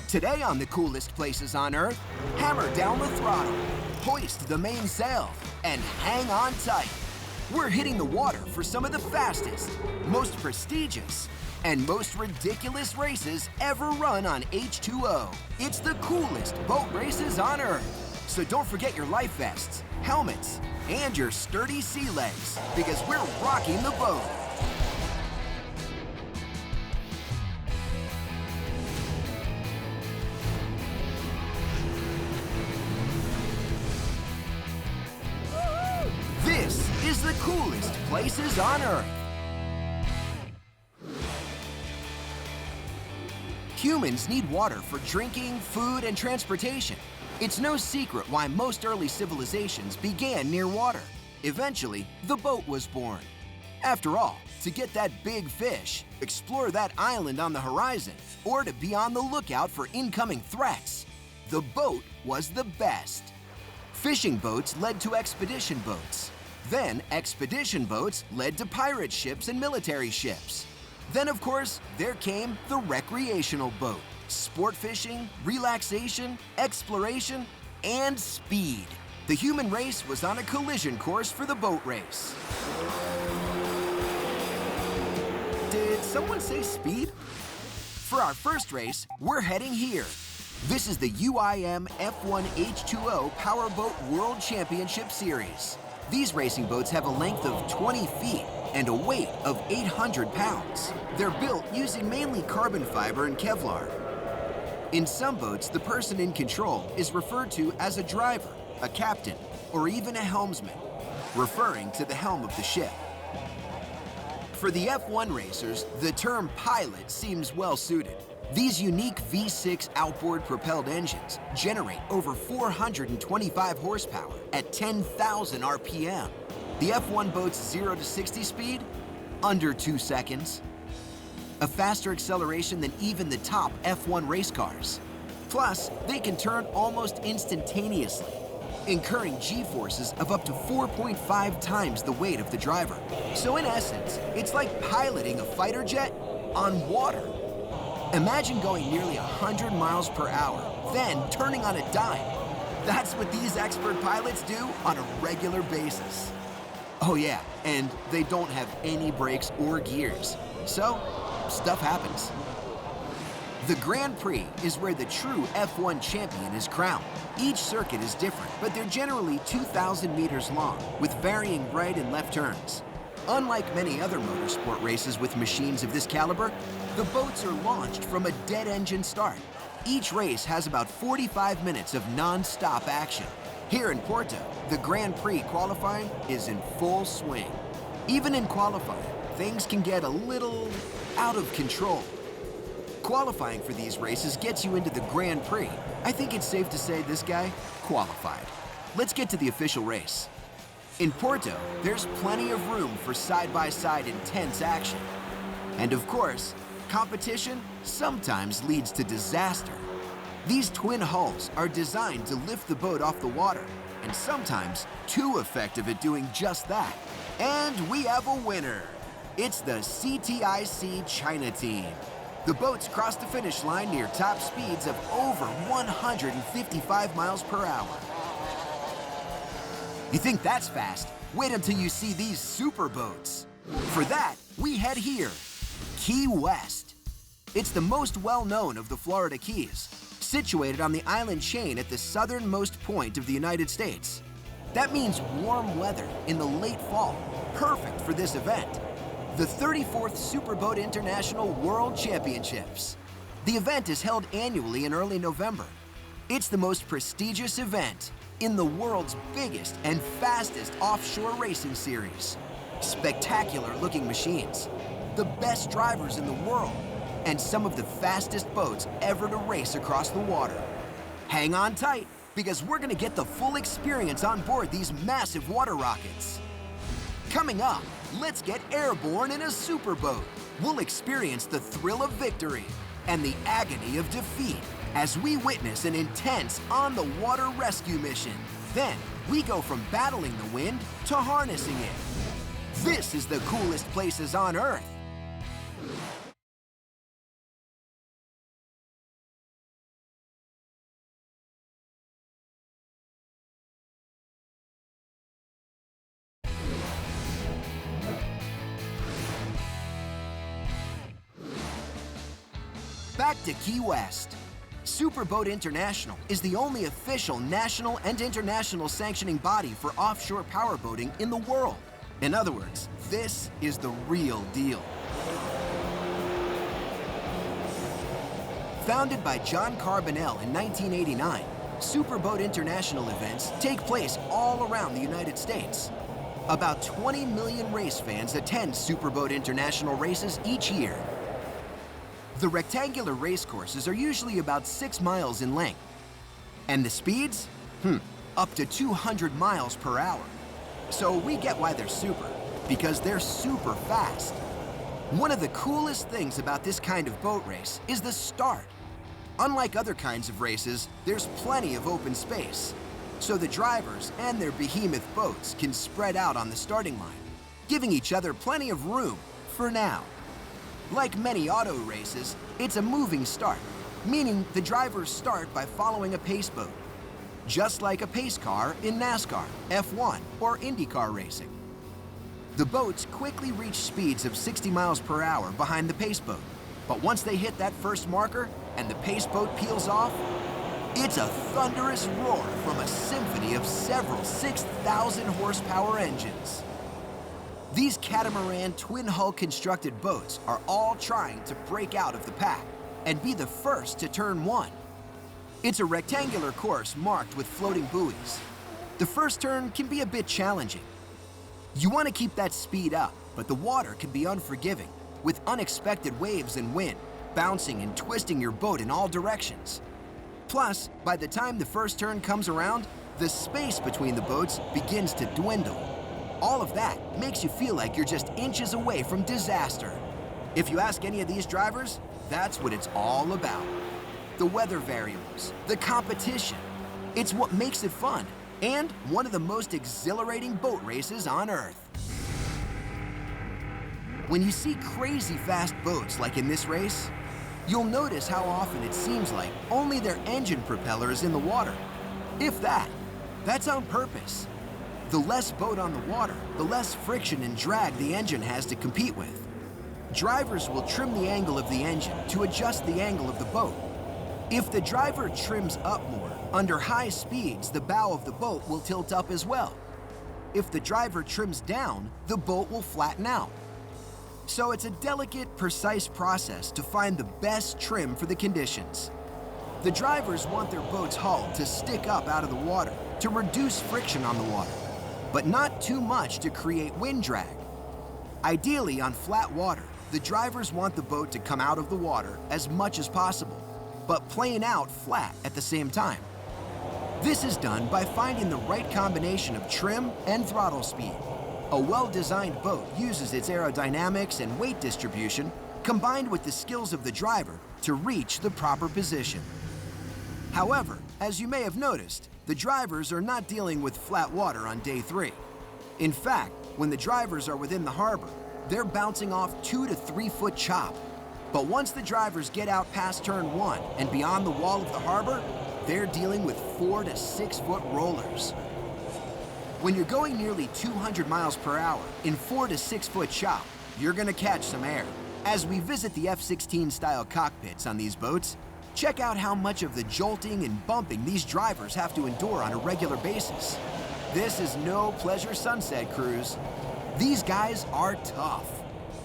Today on the coolest places on Earth, hammer down the throttle, hoist the mainsail, and hang on tight. We're hitting the water for some of the fastest, most prestigious, and most ridiculous races ever run on H2O. It's the coolest boat races on Earth. So don't forget your life vests, helmets, and your sturdy sea legs, because we're rocking the boat. This is the coolest places on Earth. Humans need water for drinking, food, and transportation. It's no secret why most early civilizations began near water. Eventually, the boat was born. After all, to get that big fish, explore that island on the horizon, or to be on the lookout for incoming threats, the boat was the best. Fishing boats led to expedition boats. Then, expedition boats led to pirate ships and military ships. Then, of course, there came the recreational boat. Sport fishing, relaxation, exploration, and speed. The human race was on a collision course for the boat race. Did someone say speed? For our first race, we're heading here. This is the UIM F1 H2O Powerboat World Championship Series. These racing boats have a length of 20 feet and a weight of 800 pounds. They're built using mainly carbon fiber and Kevlar. In some boats, the person in control is referred to as a driver, a captain, or even a helmsman, referring to the helm of the ship. For the F1 racers, the term pilot seems well suited. These unique V6 outboard propelled engines generate over 425 horsepower at 10,000 RPM. The F1 boat's 0 to 60 speed? Under 2 seconds. A faster acceleration than even the top F1 race cars. Plus, they can turn almost instantaneously, incurring G-forces of up to 4.5 times the weight of the driver. So in essence, it's like piloting a fighter jet on water. Imagine going nearly 100 miles per hour, then turning on a dime. That's what these expert pilots do on a regular basis. Oh yeah, and they don't have any brakes or gears. So, stuff happens. The Grand Prix is where the true F1 champion is crowned. Each circuit is different, but they're generally 2,000 meters long, with varying right and left turns. Unlike many other motorsport races with machines of this caliber, the boats are launched from a dead engine start. Each race has about 45 minutes of non-stop action. Here in Porto, the Grand Prix qualifying is in full swing. Even in qualifying, things can get a little out of control. Qualifying for these races gets you into the Grand Prix. I think it's safe to say this guy qualified. Let's get to the official race. In Porto, there's plenty of room for side-by-side intense action. And of course, competition sometimes leads to disaster. These twin hulls are designed to lift the boat off the water, and sometimes too effective at doing just that. And we have a winner. It's the CTIC China team. The boats crossed the finish line near top speeds of over 155 miles per hour. You think that's fast? Wait until you see these super boats. For that, we head here, Key West. It's the most well-known of the Florida Keys, situated on the island chain at the southernmost point of the United States. That means warm weather in the late fall, perfect for this event, the 34th Superboat International World Championships. The event is held annually in early November. It's the most prestigious event in the world's biggest and fastest offshore racing series. Spectacular-looking machines, the best drivers in the world, and some of the fastest boats ever to race across the water. Hang on tight, because we're gonna get the full experience on board these massive water rockets. Coming up, let's get airborne in a superboat. We'll experience the thrill of victory and the agony of defeat as we witness an intense on-the-water rescue mission. Then, we go from battling the wind to harnessing it. This is the coolest places on Earth. Back to Key West. Superboat International is the only official national and international sanctioning body for offshore powerboating in the world. In other words, this is the real deal. Founded by John Carbonell in 1989, Superboat International events take place all around the United States. About 20 million race fans attend Superboat International races each year. The rectangular race courses are usually about 6 miles in length. And the speeds? Up to 200 miles per hour. So we get why they're super, because they're super fast. One of the coolest things about this kind of boat race is the start. Unlike other kinds of races, there's plenty of open space. So the drivers and their behemoth boats can spread out on the starting line, giving each other plenty of room for now. Like many auto races, it's a moving start, meaning the drivers start by following a pace boat, just like a pace car in NASCAR, F1, or IndyCar racing. The boats quickly reach speeds of 60 miles per hour behind the pace boat, but once they hit that first marker and the pace boat peels off, it's a thunderous roar from a symphony of several 6,000 horsepower engines. These catamaran twin-hull constructed boats are all trying to break out of the pack and be the first to turn one. It's a rectangular course marked with floating buoys. The first turn can be a bit challenging. You want to keep that speed up, but the water can be unforgiving, with unexpected waves and wind, bouncing and twisting your boat in all directions. Plus, by the time the first turn comes around, the space between the boats begins to dwindle. All of that makes you feel like you're just inches away from disaster. If you ask any of these drivers, that's what it's all about. The weather variables, the competition. It's what makes it fun, and one of the most exhilarating boat races on Earth. When you see crazy fast boats like in this race, you'll notice how often it seems like only their engine propeller is in the water. If that, that's on purpose. The less boat on the water, the less friction and drag the engine has to compete with. Drivers will trim the angle of the engine to adjust the angle of the boat. If the driver trims up more, under high speeds, the bow of the boat will tilt up as well. If the driver trims down, the boat will flatten out. So it's a delicate, precise process to find the best trim for the conditions. The drivers want their boat's hull to stick up out of the water to reduce friction on the water, but not too much to create wind drag. Ideally, on flat water, the drivers want the boat to come out of the water as much as possible, but plane out flat at the same time. This is done by finding the right combination of trim and throttle speed. A well-designed boat uses its aerodynamics and weight distribution combined with the skills of the driver to reach the proper position. However, as you may have noticed, the drivers are not dealing with flat water on day 3. In fact, when the drivers are within the harbor, they're bouncing off 2 to 3 foot chop. But once the drivers get out past turn 1 and beyond the wall of the harbor, they're dealing with 4 to 6 foot rollers. When you're going nearly 200 miles per hour in 4 to 6 foot chop, you're gonna catch some air. As we visit the F-16 style cockpits on these boats, check out how much of the jolting and bumping these drivers have to endure on a regular basis. This is no pleasure sunset cruise. These guys are tough.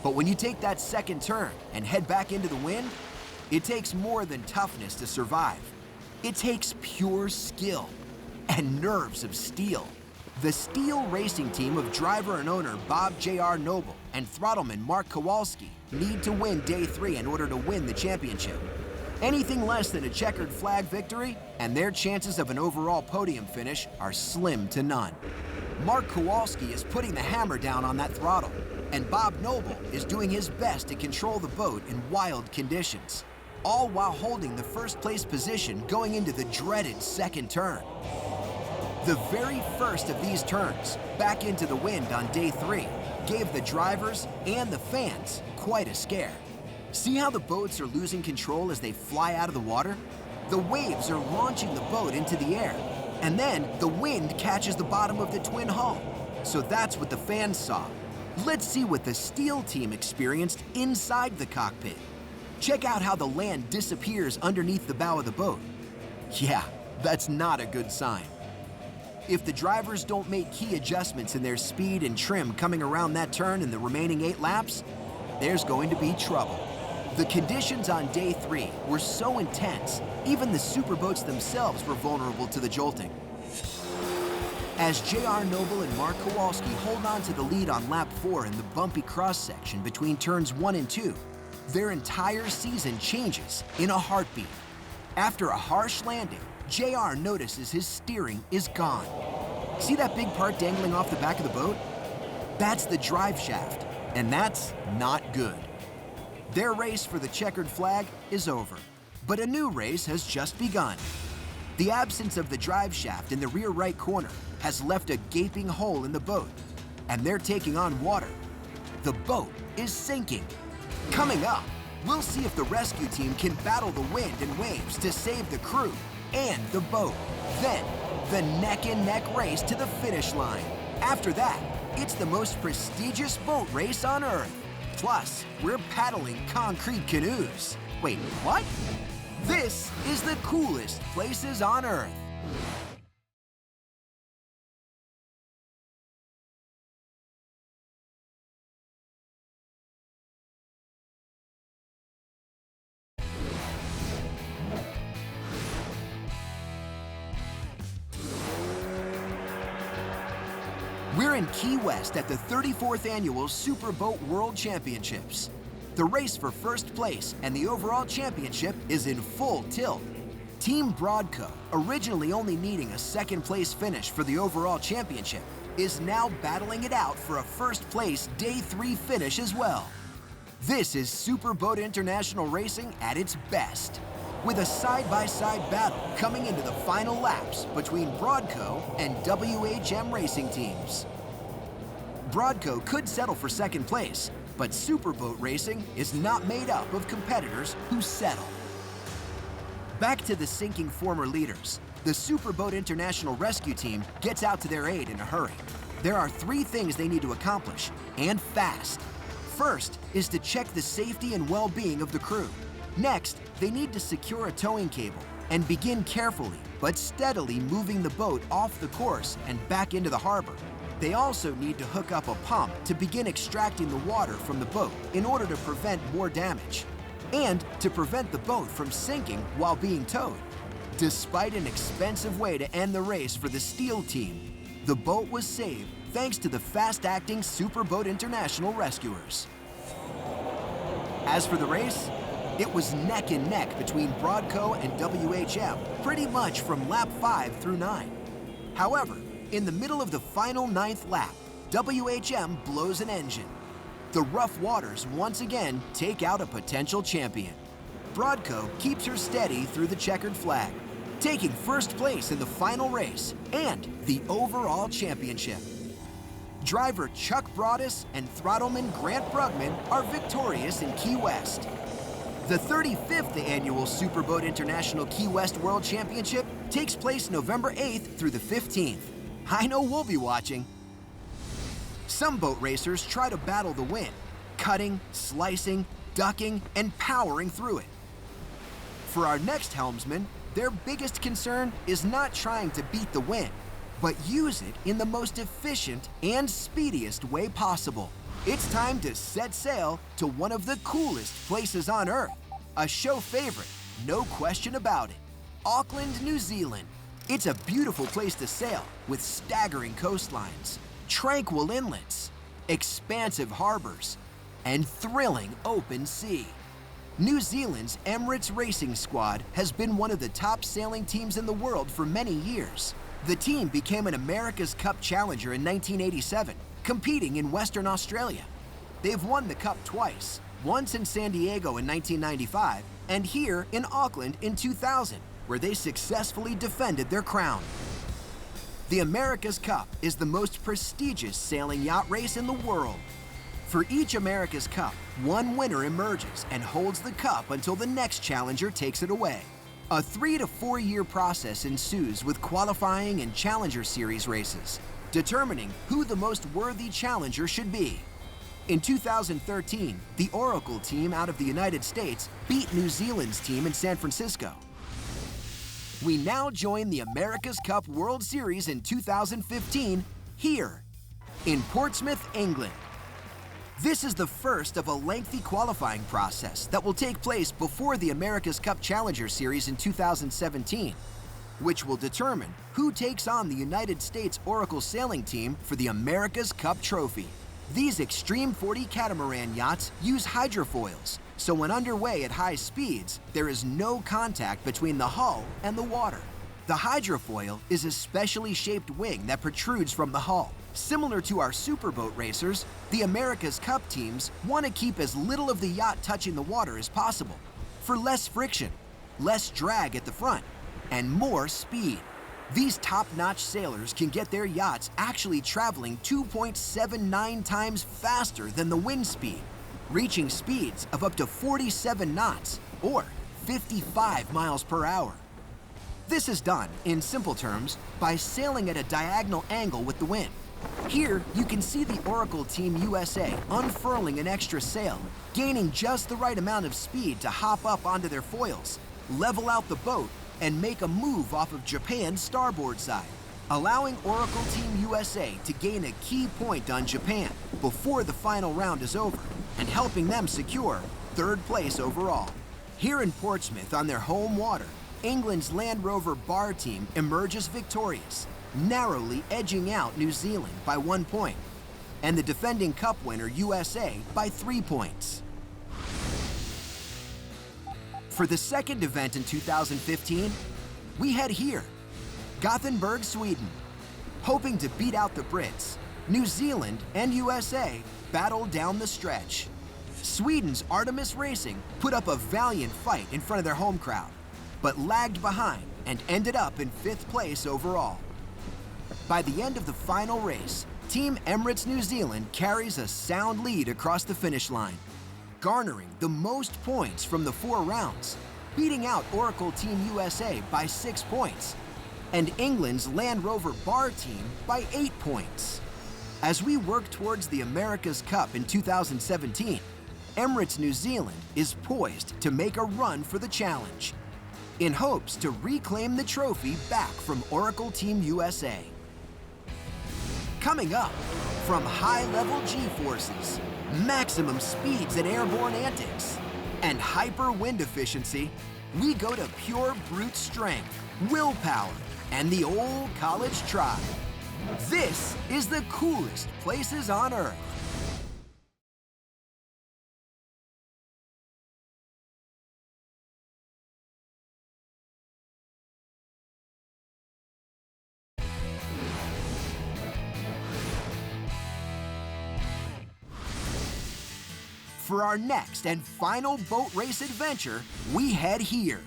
But when you take that second turn and head back into the wind, it takes more than toughness to survive. It takes pure skill and nerves of steel. The Steel Racing team of driver and owner Bob J.R. Noble and throttleman Mark Kowalski need to win day 3 in order to win the championship. Anything less than a checkered flag victory, and their chances of an overall podium finish are slim to none. Mark Kowalski is putting the hammer down on that throttle, and Bob Noble is doing his best to control the boat in wild conditions, all while holding the first place position going into the dreaded second turn. The very first of these turns, back into the wind on day 3, gave the drivers and the fans quite a scare. See how the boats are losing control as they fly out of the water? The waves are launching the boat into the air, and then the wind catches the bottom of the twin hull. So that's what the fans saw. Let's see what the Steel team experienced inside the cockpit. Check out how the land disappears underneath the bow of the boat. Yeah, that's not a good sign. If the drivers don't make key adjustments in their speed and trim coming around that turn in the remaining 8 laps, there's going to be trouble. The conditions on day 3 were so intense, even the superboats themselves were vulnerable to the jolting. As J.R. Noble and Mark Kowalski hold on to the lead on lap 4 in the bumpy cross-section between turns 1 and 2, their entire season changes in a heartbeat. After a harsh landing, JR notices his steering is gone. See that big part dangling off the back of the boat? That's the drive shaft, and that's not good. Their race for the checkered flag is over, but a new race has just begun. The absence of the drive shaft in the rear right corner has left a gaping hole in the boat, and they're taking on water. The boat is sinking. Coming up, we'll see if the rescue team can battle the wind and waves to save the crew and the boat. Then, the neck-and-neck race to the finish line. After that, it's the most prestigious boat race on Earth. Plus, we're paddling concrete canoes. Wait, what? This is the coolest places on Earth. We're in Key West at the 34th Annual Superboat World Championships. The race for first place and the overall championship is in full tilt. Team Broadco, originally only needing a second place finish for the overall championship, is now battling it out for a first place Day 3 finish as well. This is Superboat International Racing at its best, with a side-by-side battle coming into the final laps between Broadco and WHM racing teams. Broadco could settle for second place, but superboat racing is not made up of competitors who settle. Back to the sinking former leaders, the Superboat International Rescue Team gets out to their aid in a hurry. There are 3 things they need to accomplish, and fast. First is to check the safety and well-being of the crew. Next, they need to secure a towing cable and begin carefully but steadily moving the boat off the course and back into the harbor. They also need to hook up a pump to begin extracting the water from the boat in order to prevent more damage and to prevent the boat from sinking while being towed. Despite an expensive way to end the race for the Steel Team, the boat was saved thanks to the fast-acting Superboat International rescuers. As for the race, it was neck and neck between Broadco and WHM pretty much from lap 5 through 9. However, in the middle of the final 9th lap, WHM blows an engine. The rough waters once again take out a potential champion. Broadco keeps her steady through the checkered flag, taking first place in the final race and the overall championship. Driver Chuck Broadus and throttleman Grant Brugman are victorious in Key West. The 35th Annual Superboat International Key West World Championship takes place November 8th through the 15th. I know we'll be watching. Some boat racers try to battle the wind, cutting, slicing, ducking, and powering through it. For our next helmsman, their biggest concern is not trying to beat the wind, but use it in the most efficient and speediest way possible. It's time to set sail to one of the coolest places on Earth. A show favorite, no question about it. Auckland, New Zealand. It's a beautiful place to sail with staggering coastlines, tranquil inlets, expansive harbors, and thrilling open sea. New Zealand's Emirates Racing Squad has been one of the top sailing teams in the world for many years. The team became an America's Cup challenger in 1987, competing in Western Australia. They've won the Cup twice, once in San Diego in 1995 and here in Auckland in 2000, where they successfully defended their crown. The America's Cup is the most prestigious sailing yacht race in the world. For each America's Cup, one winner emerges and holds the cup until the next challenger takes it away. A 3 to 4 year process ensues with qualifying and Challenger Series races, determining who the most worthy challenger should be. In 2013, the Oracle team out of the United States beat New Zealand's team in San Francisco. We now join the America's Cup World Series in 2015 here in Portsmouth, England. This is the first of a lengthy qualifying process that will take place before the America's Cup Challenger Series in 2017, which will determine who takes on the United States Oracle sailing team for the America's Cup Trophy. These Extreme 40 catamaran yachts use hydrofoils, so when underway at high speeds, there is no contact between the hull and the water. The hydrofoil is a specially shaped wing that protrudes from the hull. Similar to our superboat racers, the America's Cup teams want to keep as little of the yacht touching the water as possible, for less friction, less drag at the front, and more speed. These top-notch sailors can get their yachts actually traveling 2.79 times faster than the wind speed, reaching speeds of up to 47 knots or 55 miles per hour. This is done, in simple terms, by sailing at a diagonal angle with the wind. Here, you can see the Oracle Team USA unfurling an extra sail, gaining just the right amount of speed to hop up onto their foils, level out the boat, and make a move off of Japan's starboard side, allowing Oracle Team USA to gain a key point on Japan before the final round is over, and helping them secure third place overall. Here in Portsmouth on their home water, England's Land Rover Bar team emerges victorious, narrowly edging out New Zealand by 1 point, and the defending Cup winner USA by 3 points. For the second event in 2015, we head here, Gothenburg, Sweden. Hoping to beat out the Brits, New Zealand and USA battled down the stretch. Sweden's Artemis Racing put up a valiant fight in front of their home crowd, but lagged behind and ended up in 5th place overall. By the end of the final race, Team Emirates New Zealand carries a sound lead across the finish line, garnering the most points from the 4 rounds, beating out Oracle Team USA by 6 points, and England's Land Rover Bar team by 8 points. As we work towards the America's Cup in 2017, Emirates New Zealand is poised to make a run for the challenge, in hopes to reclaim the trophy back from Oracle Team USA. Coming up, from high-level G-forces, maximum speeds and airborne antics, and hyper wind efficiency, we go to pure brute strength, willpower, and the old college try. This is the coolest places on Earth. For our next and final boat race adventure, we head here,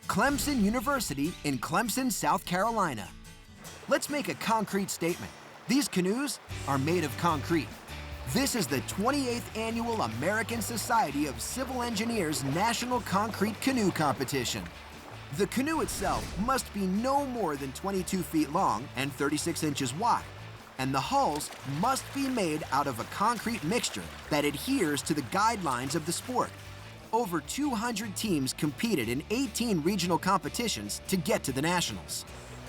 Clemson University in Clemson, South Carolina. Let's make a concrete statement. These canoes are made of concrete. This is the 28th Annual American Society of Civil Engineers National Concrete Canoe Competition. The canoe itself must be no more than 22 feet long and 36 inches wide, and the hulls must be made out of a concrete mixture that adheres to the guidelines of the sport. Over 200 teams competed in 18 regional competitions to get to the nationals.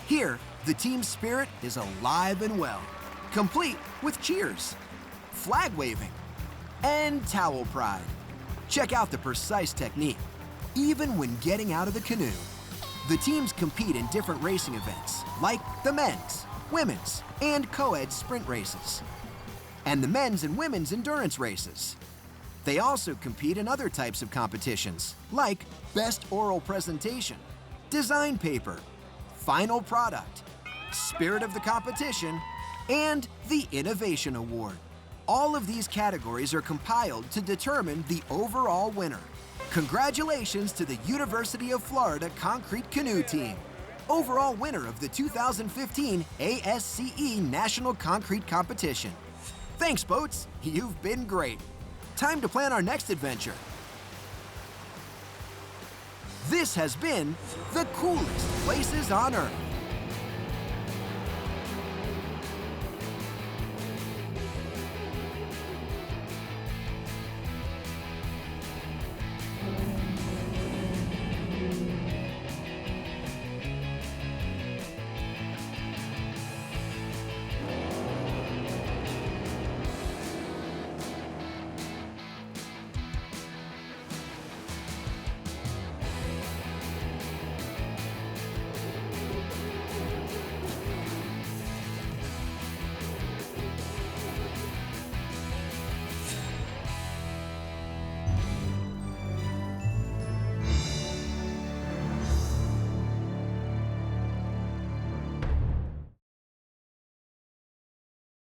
Here, the team spirit is alive and well, complete with cheers, flag waving, and towel pride. Check out the precise technique, even when getting out of the canoe. The teams compete in different racing events, like the men's, women's, and co-ed sprint races, and the men's and women's endurance races. They also compete in other types of competitions, like Best Oral Presentation, Design Paper, Final Product, Spirit of the Competition, and the Innovation Award. All of these categories are compiled to determine the overall winner. Congratulations to the University of Florida Concrete Canoe Team, overall winner of the 2015 ASCE National Concrete Competition. Thanks, boats. You've been great. Time to plan our next adventure. This has been the coolest places on Earth.